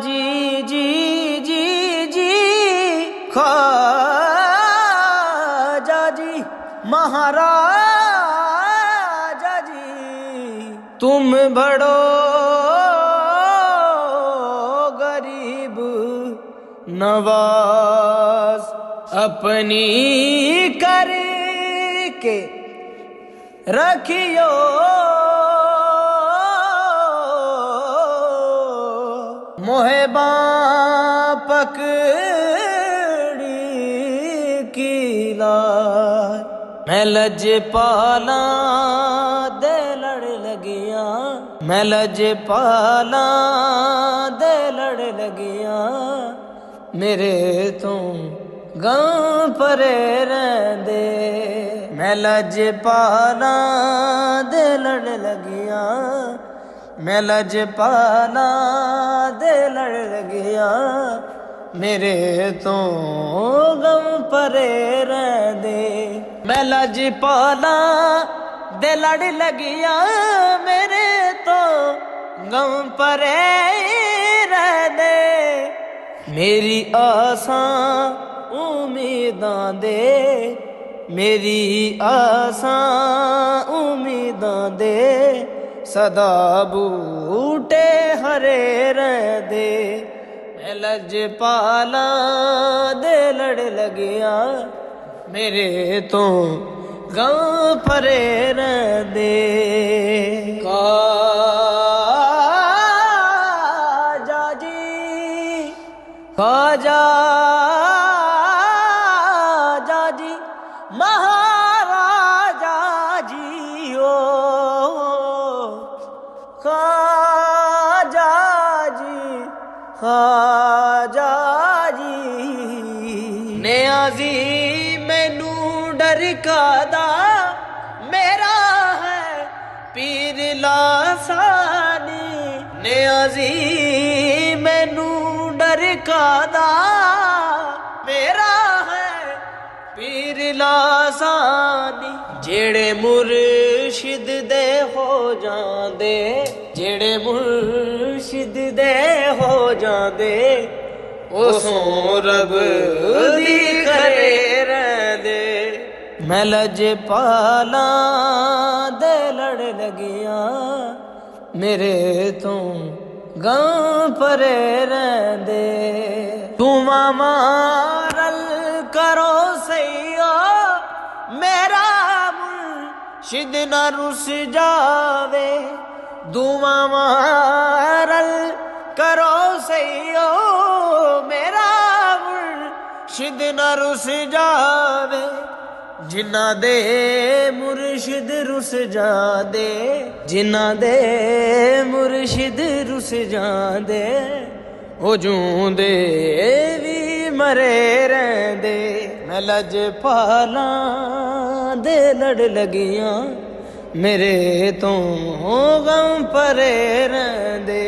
जी जी जी जी ख्वाजा जी महाराजा जी तुम बड़ो गरीब नवाज अपनी करके रखियो मोहे पकड़ी की लाज मैं लजपाला दे लड़ लगिया मैं लजपाला दे लड़ लगिया मेरे तो गम परे रहंदे मैं लजपाला दे लड़ लगिया मैं लजपाला दे लड़ लगिया मेरे तो गम परे रहंदे मैं लजपाला दे लड़ लगिया मेरे तो गम परे रहंदे मेरी आसां उम्मीदां दे मेरी आसां उम्मीदां दे सदा बूटे हरे रहंदे मैं लजपाला दे लड़ लगिया मेरे तो गम परे रहंदे ख्वाजा जी ख्वाजा जी महाराजा जी ओ ख्वाजा जी नियाज़ी मैनू डर कादा मेरा है पीर लासानी नियाज़ी मैनू डर कादा मेरा है पीर लासानी जेड़े मुर्शिद दे हो जांदे जेड़े मुर्शिद दे हो जांदे ओ सो रब दी करे रहंदे मैं लजपाला दे लड़ लगिया मेरे तो गम परे रहंदे तुमा मारल करो सैया मेरा मुर्शिद न रुस जावे दुआ मारल करो सैयो मेरा मुर्शिद न रुस जावे जिन्ना दे मुर्शिद रुस जादे जिन्ना दे मुर्शिद रुस जादे ओ जूंदे भी मरे रहंदे मैं लजपाला दे लड़ लगिया मेरे तो गम परे रहंदे।